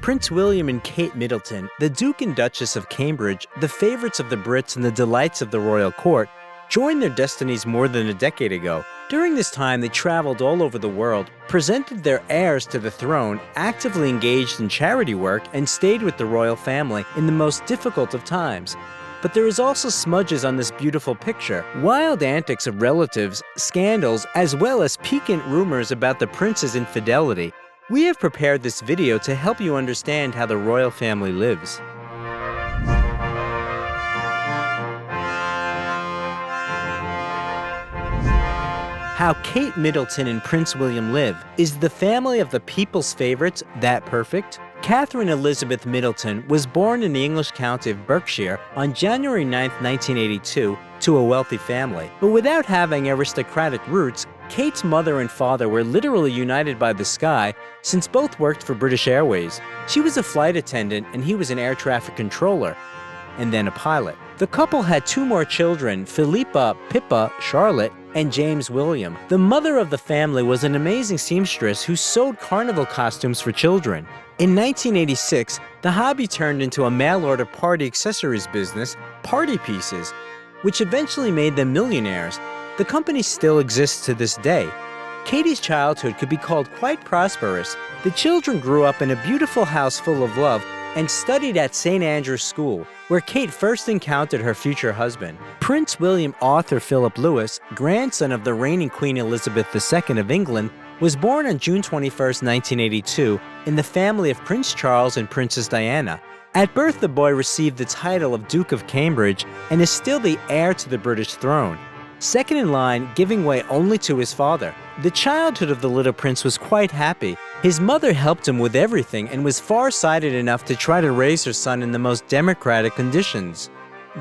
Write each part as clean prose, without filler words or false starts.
Prince William and Kate Middleton, the Duke and Duchess of Cambridge, the favorites of the Brits and the delights of the royal court, joined their destinies more than a decade ago. During this time, they traveled all over the world, presented their heirs to the throne, actively engaged in charity work, and stayed with the royal family in the most difficult of times. But there is also smudges on this beautiful picture, wild antics of relatives, scandals, as well as piquant rumors about the prince's infidelity. We have prepared this video to help you understand how the royal family lives. How Kate Middleton and Prince William live. Is the family of the people's favorites that perfect? Catherine Elizabeth Middleton was born in the English county of Berkshire on January 9, 1982, to a wealthy family. But without having aristocratic roots, Kate's mother and father were literally united by the sky since both worked for British Airways. She was a flight attendant and he was an air traffic controller, and then a pilot. The couple had two more children, Philippa Pippa Charlotte and James William. The mother of the family was an amazing seamstress who sewed carnival costumes for children. In 1986, the hobby turned into a mail-order party accessories business, Party Pieces, which eventually made them millionaires. The company still exists to this day. Katie's childhood could be called quite prosperous. The children grew up in a beautiful house full of love and studied at St. Andrew's School, where Kate first encountered her future husband. Prince William Arthur Philip Louis, grandson of the reigning Queen Elizabeth II of England, was born on June 21, 1982, in the family of Prince Charles and Princess Diana. At birth, the boy received the title of Duke of Cambridge and is still the heir to the British throne, second in line, giving way only to his father. The childhood of the little prince was quite happy. His mother helped him with everything and was far-sighted enough to try to raise her son in the most democratic conditions.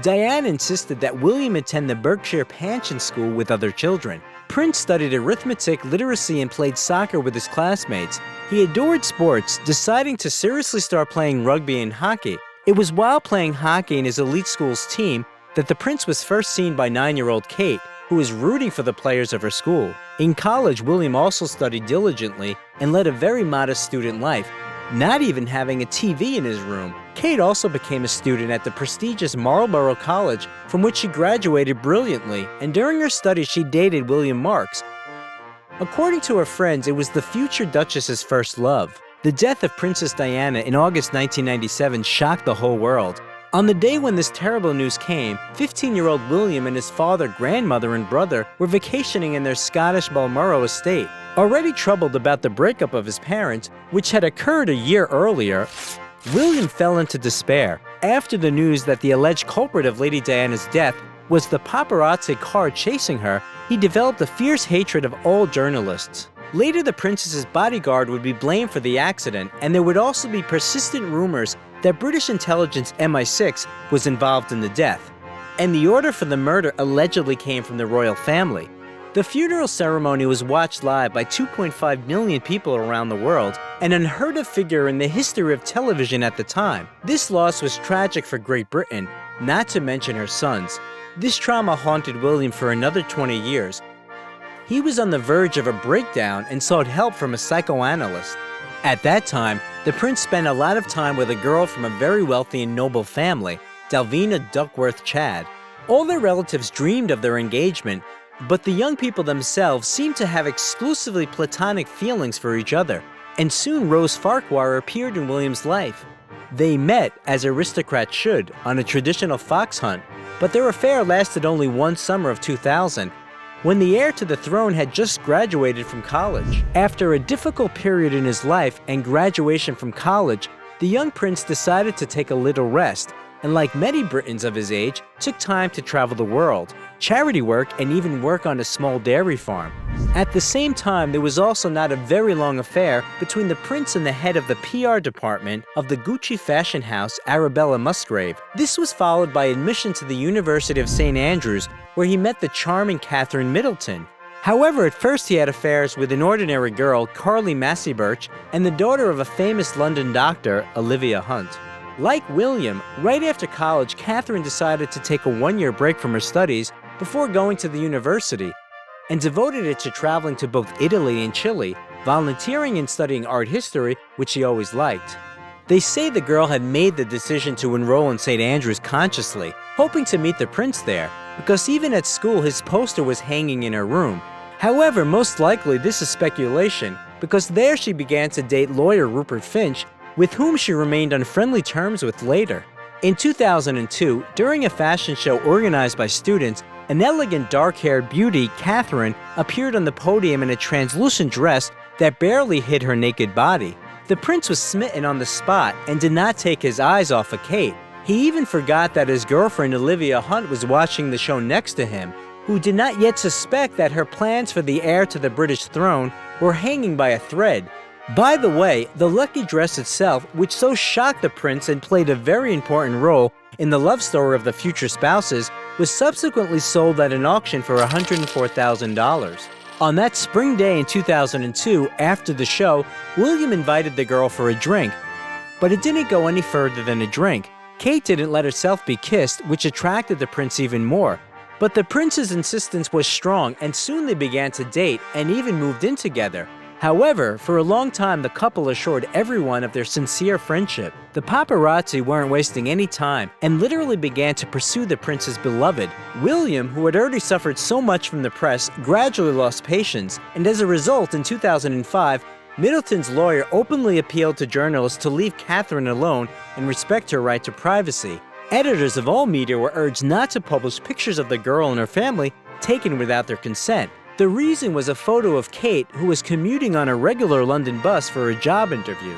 Diane insisted that William attend the Berkshire Pension School with other children. Prince studied arithmetic, literacy, and played soccer with his classmates. He adored sports, deciding to seriously start playing rugby and hockey. It was while playing hockey in his elite school's team that the prince was first seen by 9-year-old Kate, who was rooting for the players of her school. In college, William also studied diligently and led a very modest student life, not even having a TV in his room. Kate also became a student at the prestigious Marlborough College, from which she graduated brilliantly, and during her studies she dated William Marks. According to her friends, it was the future Duchess's first love. The death of Princess Diana in August 1997 shocked the whole world. On the day when this terrible news came, 15-year-old William and his father, grandmother, and brother were vacationing in their Scottish Balmoral estate. Already troubled about the breakup of his parents, which had occurred a year earlier, William fell into despair. After the news that the alleged culprit of Lady Diana's death was the paparazzi car chasing her, he developed a fierce hatred of all journalists. Later, the princess's bodyguard would be blamed for the accident, and there would also be persistent rumors that British intelligence MI6 was involved in the death, and the order for the murder allegedly came from the royal family. The funeral ceremony was watched live by 2.5 million people around the world, an unheard-of figure in the history of television at the time. This loss was tragic for Great Britain, not to mention her sons. This trauma haunted William for another 20 years. He was on the verge of a breakdown and sought help from a psychoanalyst. At that time, the prince spent a lot of time with a girl from a very wealthy and noble family, Dalvina Duckworth Chad. All their relatives dreamed of their engagement, but the young people themselves seemed to have exclusively platonic feelings for each other, and soon Rose Farquhar appeared in William's life. They met, as aristocrats should, on a traditional fox hunt, but their affair lasted only one summer of 2000, when the heir to the throne had just graduated from college. After a difficult period in his life and graduation from college, the young prince decided to take a little rest, and like many Britons of his age, took time to travel the world, charity work, and even work on a small dairy farm. At the same time, there was also not a very long affair between the prince and the head of the PR department of the Gucci fashion house, Arabella Musgrave. This was followed by admission to the University of St. Andrews, where he met the charming Catherine Middleton. However, at first he had affairs with an ordinary girl, Carly Massey-Birch, and the daughter of a famous London doctor, Olivia Hunt. Like William, right after college, Catherine decided to take a one-year break from her studies before going to the university, and devoted it to traveling to both Italy and Chile, volunteering and studying art history, which she always liked. They say the girl had made the decision to enroll in St. Andrews consciously, hoping to meet the prince there, because even at school his poster was hanging in her room. However, most likely this is speculation, because there she began to date lawyer Rupert Finch, with whom she remained on friendly terms with later. In 2002, during a fashion show organized by students, an elegant dark-haired beauty, Catherine, appeared on the podium in a translucent dress that barely hid her naked body. The prince was smitten on the spot and did not take his eyes off of Kate. He even forgot that his girlfriend Olivia Hunt was watching the show next to him, who did not yet suspect that her plans for the heir to the British throne were hanging by a thread. By the way, the lucky dress itself, which so shocked the prince and played a very important role in the love story of the future spouses, was subsequently sold at an auction for $104,000. On that spring day in 2002, after the show, William invited the girl for a drink. But it didn't go any further than a drink. Kate didn't let herself be kissed, which attracted the prince even more. But the prince's insistence was strong, and soon they began to date and even moved in together. However, for a long time the couple assured everyone of their sincere friendship. The paparazzi weren't wasting any time and literally began to pursue the prince's beloved. William, who had already suffered so much from the press, gradually lost patience, and as a result, in 2005, Middleton's lawyer openly appealed to journalists to leave Catherine alone and respect her right to privacy. Editors of all media were urged not to publish pictures of the girl and her family taken without their consent. The reason was a photo of Kate, who was commuting on a regular London bus for a job interview.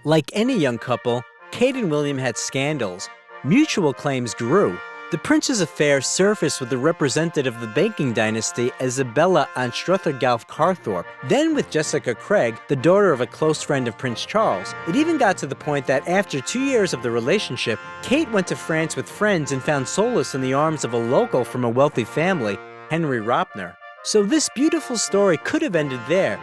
Like any young couple, Kate and William had scandals. Mutual claims grew. The prince's affair surfaced with the representative of the banking dynasty, Isabella Anstruther-Galf Carthorpe, then with Jessica Craig, the daughter of a close friend of Prince Charles. It even got to the point that after 2 years of the relationship, Kate went to France with friends and found solace in the arms of a local from a wealthy family, Henry Ropner. So this beautiful story could have ended there,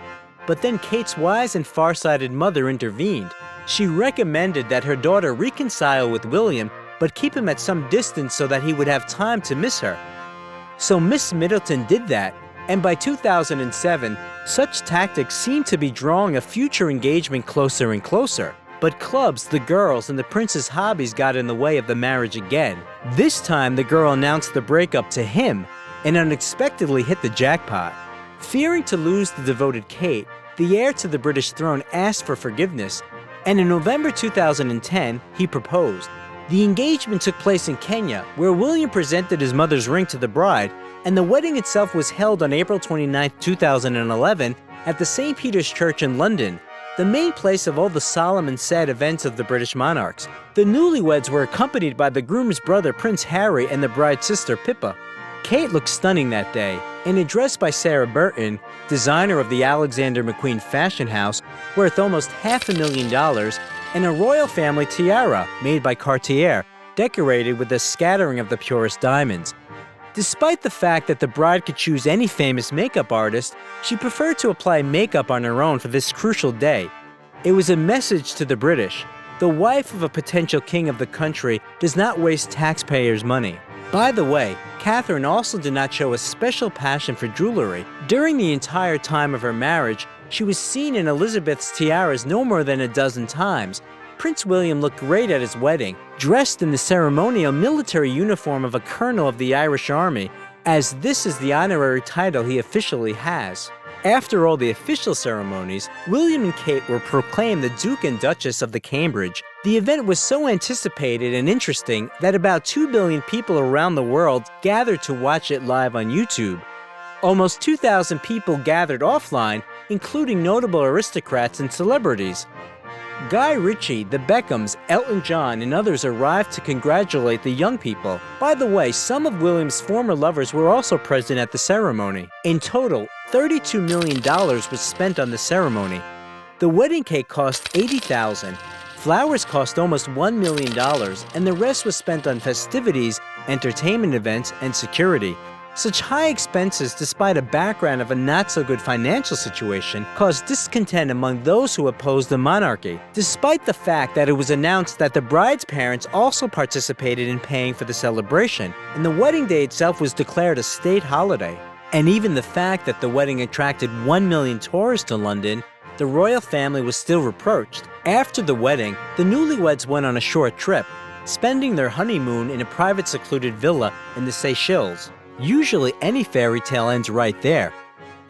but then Kate's wise and far-sighted mother intervened. She recommended that her daughter reconcile with William, but keep him at some distance so that he would have time to miss her. So Miss Middleton did that, and by 2007, such tactics seemed to be drawing a future engagement closer and closer. But clubs, the girls, and the prince's hobbies got in the way of the marriage again. This time, the girl announced the breakup to him, and unexpectedly hit the jackpot. Fearing to lose the devoted Kate, the heir to the British throne asked for forgiveness, and in November 2010, he proposed. The engagement took place in Kenya, where William presented his mother's ring to the bride, and the wedding itself was held on April 29, 2011, at the St. Peter's Church in London, the main place of all the solemn and sad events of the British monarchs. The newlyweds were accompanied by the groom's brother Prince Harry and the bride's sister Pippa. Kate looked stunning that day, in a dress by Sarah Burton, designer of the Alexander McQueen fashion house, worth almost $500,000, and a royal family tiara made by Cartier, decorated with a scattering of the purest diamonds. Despite the fact that the bride could choose any famous makeup artist, she preferred to apply makeup on her own for this crucial day. It was a message to the British. The wife of a potential king of the country does not waste taxpayers' money. By the way, Catherine also did not show a special passion for jewelry. During the entire time of her marriage, she was seen in Elizabeth's tiaras no more than a dozen times. Prince William looked great at his wedding, dressed in the ceremonial military uniform of a colonel of the Irish Army, as this is the honorary title he officially has. After all the official ceremonies, William and Kate were proclaimed the Duke and Duchess of the Cambridge. The event was so anticipated and interesting that about 2 billion people around the world gathered to watch it live on YouTube. Almost 2,000 people gathered offline, including notable aristocrats and celebrities. Guy Ritchie, the Beckhams, Elton John, and others arrived to congratulate the young people. By the way, some of William's former lovers were also present at the ceremony. In total, $32 million was spent on the ceremony. The wedding cake cost $80,000. Flowers cost almost $1 million, and the rest was spent on festivities, entertainment events, and security. Such high expenses, despite a background of a not-so-good financial situation, caused discontent among those who opposed the monarchy, despite the fact that it was announced that the bride's parents also participated in paying for the celebration, and the wedding day itself was declared a state holiday. And even the fact that the wedding attracted 1 million tourists to London, the royal family was still reproached. After the wedding, the newlyweds went on a short trip, spending their honeymoon in a private secluded villa in the Seychelles. Usually any fairy tale ends right there.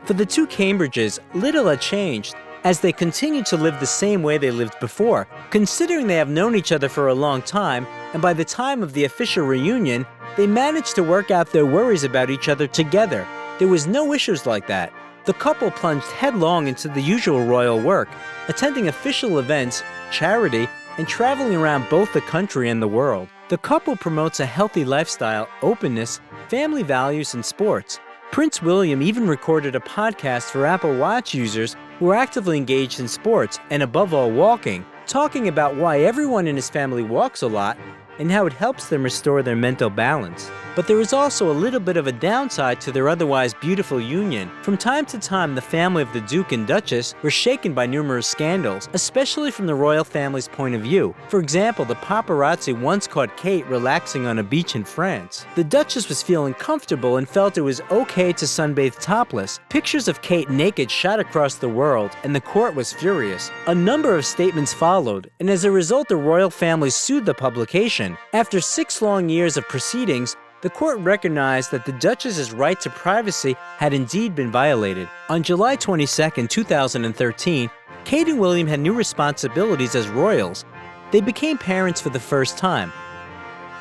For the two Cambridges, little had changed, as they continued to live the same way they lived before, considering they have known each other for a long time, and by the time of the official reunion, they managed to work out their worries about each other together. There was no issues like that. The couple plunged headlong into the usual royal work, attending official events, charity, and traveling around both the country and the world. The couple promotes a healthy lifestyle, openness, family values, and sports. Prince William even recorded a podcast for Apple Watch users who are actively engaged in sports, and above all walking, talking about why everyone in his family walks a lot and how it helps them restore their mental balance. But there is also a little bit of a downside to their otherwise beautiful union. From time to time, the family of the Duke and Duchess were shaken by numerous scandals, especially from the royal family's point of view. For example, the paparazzi once caught Kate relaxing on a beach in France. The Duchess was feeling comfortable and felt it was okay to sunbathe topless. Pictures of Kate naked shot across the world, and the court was furious. A number of statements followed, and as a result, the royal family sued the publication. After 6 long years of proceedings, the court recognized that the Duchess's right to privacy had indeed been violated. On July 22, 2013, Kate and William had new responsibilities as royals. They became parents for the first time.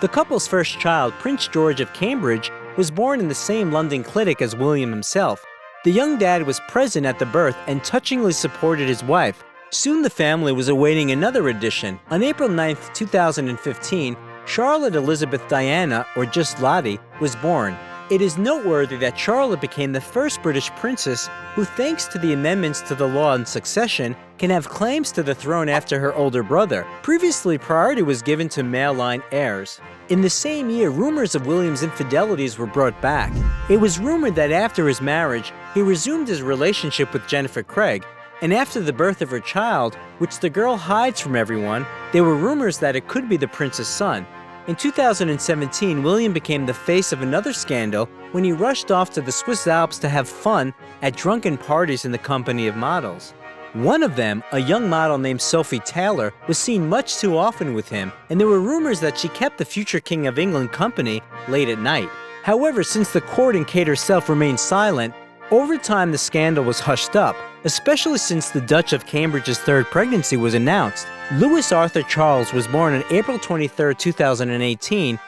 The couple's first child, Prince George of Cambridge, was born in the same London clinic as William himself. The young dad was present at the birth and touchingly supported his wife. Soon the family was awaiting another addition. On April 9, 2015, Charlotte Elizabeth Diana, or just Lottie, was born. It is noteworthy that Charlotte became the first British princess who, thanks to the amendments to the law on succession, can have claims to the throne after her older brother. Previously, priority was given to male-line heirs. In the same year, rumors of William's infidelities were brought back. It was rumored that after his marriage, he resumed his relationship with Jennifer Craig, and after the birth of her child, which the girl hides from everyone, there were rumors that it could be the prince's son. In 2017, William became the face of another scandal when he rushed off to the Swiss Alps to have fun at drunken parties in the company of models. One of them, a young model named Sophie Taylor, was seen much too often with him, and there were rumors that she kept the future King of England company late at night. However, since the court and Kate herself remained silent, over time the scandal was hushed up, especially since the Duchess of Cambridge's third pregnancy was announced. Louis Arthur Charles was born on April 23, 2018,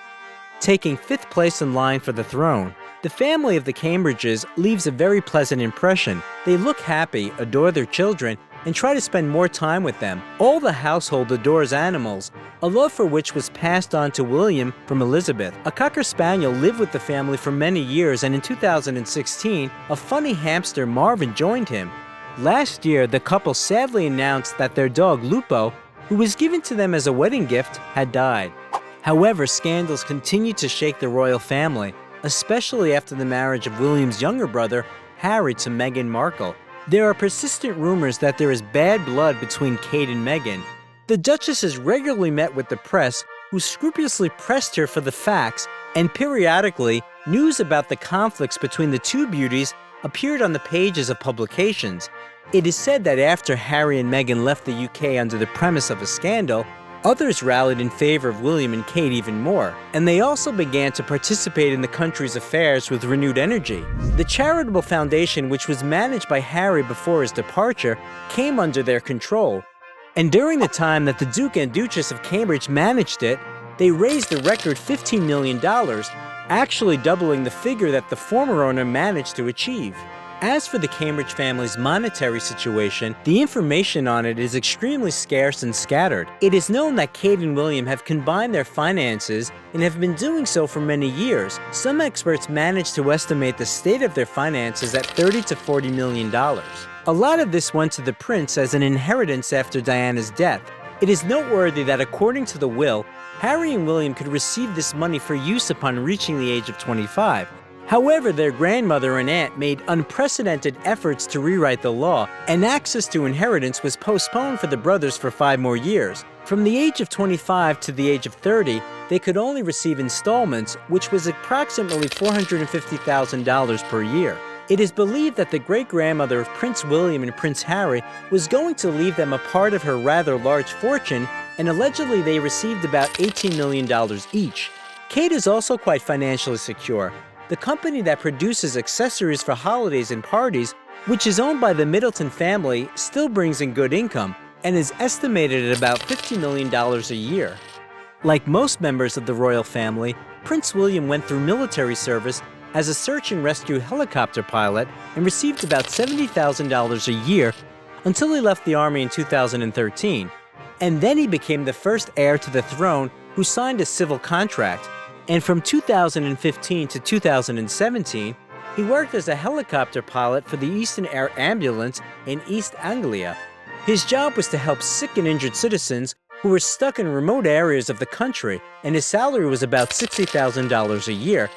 taking 5th place in line for the throne. The family of the Cambridges leaves a very pleasant impression. They look happy, adore their children, and try to spend more time with them. All the household adores animals, a love for which was passed on to William from Elizabeth. A Cocker Spaniel lived with the family for many years, and in 2016, a funny hamster, Marvin, joined him. Last year, the couple sadly announced that their dog, Lupo, who was given to them as a wedding gift, had died. However, scandals continued to shake the royal family, especially after the marriage of William's younger brother, Harry, to Meghan Markle. There are persistent rumors that there is bad blood between Kate and Meghan. The Duchess has regularly met with the press, who scrupulously pressed her for the facts, and periodically, news about the conflicts between the two beauties appeared on the pages of publications. It is said that after Harry and Meghan left the UK under the premise of a scandal, others rallied in favor of William and Kate even more, and they also began to participate in the country's affairs with renewed energy. The charitable foundation, which was managed by Harry before his departure, came under their control. And during the time that the Duke and Duchess of Cambridge managed it, they raised a record $15 million, actually doubling the figure that the former owner managed to achieve. As for the Cambridge family's monetary situation, the information on it is extremely scarce and scattered. It is known that Kate and William have combined their finances and have been doing so for many years. Some experts manage to estimate the state of their finances at $30 to $40 million. A lot of this went to the prince as an inheritance after Diana's death. It is noteworthy that according to the will, Harry and William could receive this money for use upon reaching the age of 25. However, their grandmother and aunt made unprecedented efforts to rewrite the law, and access to inheritance was postponed for the brothers for 5 more years. From the age of 25 to the age of 30, they could only receive installments, which was approximately $450,000 per year. It is believed that the great-grandmother of Prince William and Prince Harry was going to leave them a part of her rather large fortune, and allegedly they received about $18 million each. Kate is also quite financially secure. The company that produces accessories for holidays and parties, which is owned by the Middleton family, still brings in good income and is estimated at about $50 million a year. Like most members of the royal family, Prince William went through military service as a search and rescue helicopter pilot and received about $70,000 a year until he left the army in 2013. And then he became the first heir to the throne who signed a civil contract. And from 2015 to 2017, he worked as a helicopter pilot for the Eastern Air Ambulance in East Anglia. His job was to help sick and injured citizens who were stuck in remote areas of the country, and his salary was about $60,000 a year,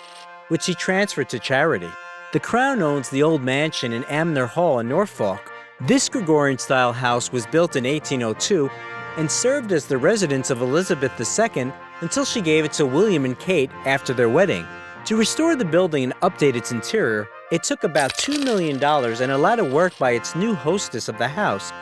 which he transferred to charity. The Crown owns the old mansion in Amner Hall in Norfolk. This Gregorian-style house was built in 1802 and served as the residence of Elizabeth II until she gave it to William and Kate after their wedding. To restore the building and update its interior, it took about $2 million and a lot of work by its new hostess of the house.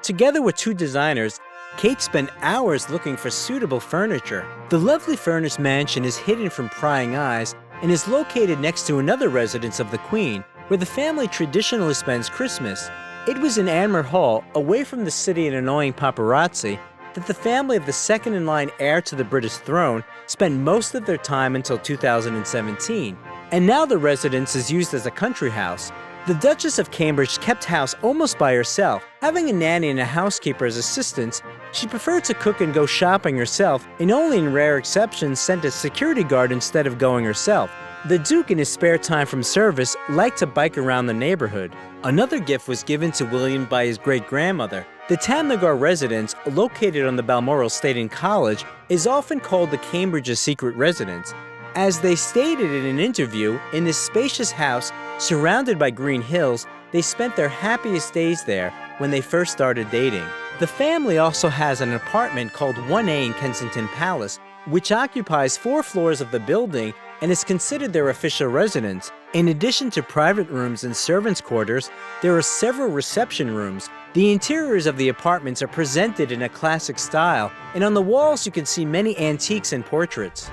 Together with two designers, Kate spent hours looking for suitable furniture. The lovely furnished mansion is hidden from prying eyes and is located next to another residence of the Queen, where the family traditionally spends Christmas. It was in Amner Hall, away from the city and annoying paparazzi, that the family of the second-in-line heir to the British throne spent most of their time until 2017. And now the residence is used as a country house. The Duchess of Cambridge kept house almost by herself. Having a nanny and a housekeeper as assistants, she preferred to cook and go shopping herself, and only in rare exceptions sent a security guard instead of going herself. The Duke, in his spare time from service, liked to bike around the neighborhood. Another gift was given to William by his great-grandmother. The Tamnagar residence, located on the Balmoral State and College, is often called the Cambridge's secret residence. As they stated in an interview, in this spacious house, surrounded by green hills, they spent their happiest days there when they first started dating. The family also has an apartment called 1A in Kensington Palace, which occupies 4 floors of the building and is considered their official residence. In addition to private rooms and servants' quarters, there are several reception rooms. The interiors of the apartments are presented in a classic style, and on the walls you can see many antiques and portraits.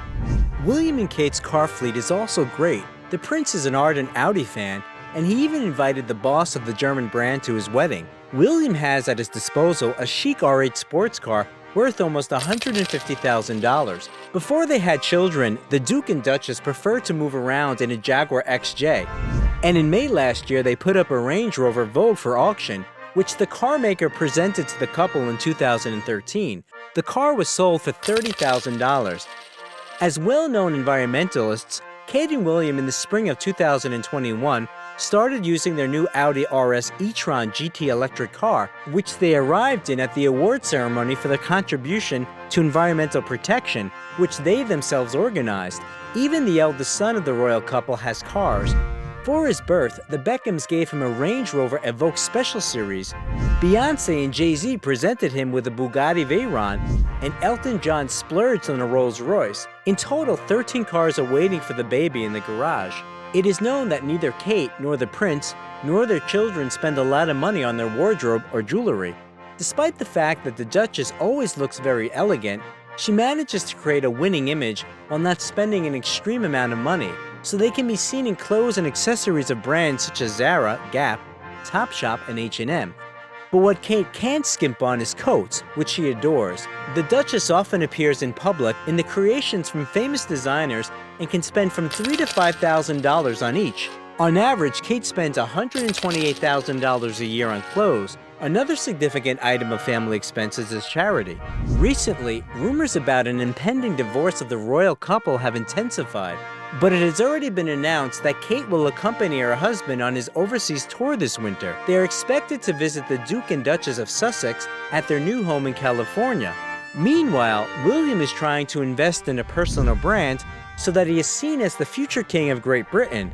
William and Kate's car fleet is also great. The prince is an ardent Audi fan, and he even invited the boss of the German brand to his wedding. William has at his disposal a chic R8 sports car worth almost $150,000. Before they had children, the Duke and Duchess preferred to move around in a Jaguar XJ. And in May last year, they put up a Range Rover Vogue for auction, which the car maker presented to the couple in 2013. The car was sold for $30,000. As well-known environmentalists, Kate and William in the spring of 2021 started using their new Audi RS e-tron GT electric car, which they arrived in at the award ceremony for their contribution to environmental protection, which they themselves organized. Even the eldest son of the royal couple has cars. For his birth, the Beckhams gave him a Range Rover Evoque Special Series. Beyoncé and Jay-Z presented him with a Bugatti Veyron, and Elton John splurged on a Rolls-Royce. In total, 13 cars are waiting for the baby in the garage. It is known that neither Kate nor the prince nor their children spend a lot of money on their wardrobe or jewelry. Despite the fact that the Duchess always looks very elegant, she manages to create a winning image while not spending an extreme amount of money, so they can be seen in clothes and accessories of brands such as Zara, Gap, Topshop, and H&M. But what Kate can't skimp on is coats, which she adores. The Duchess often appears in public in the creations from famous designers and can spend from $3,000 to $5,000 on each. On average, Kate spends $128,000 a year on clothes. Another significant item of family expenses is charity. Recently, rumors about an impending divorce of the royal couple have intensified, but it has already been announced that Kate will accompany her husband on his overseas tour this winter. They are expected to visit the Duke and Duchess of Sussex at their new home in California. Meanwhile, William is trying to invest in a personal brand so that he is seen as the future king of Great Britain.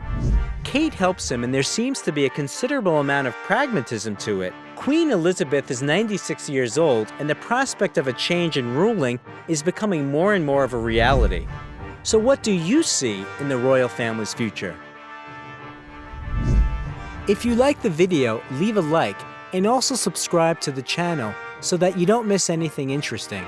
Kate helps him, and there seems to be a considerable amount of pragmatism to it. Queen Elizabeth is 96 years old, and the prospect of a change in ruling is becoming more and more of a reality. So what do you see in the royal family's future? If you like the video, leave a like and also subscribe to the channel so that you don't miss anything interesting.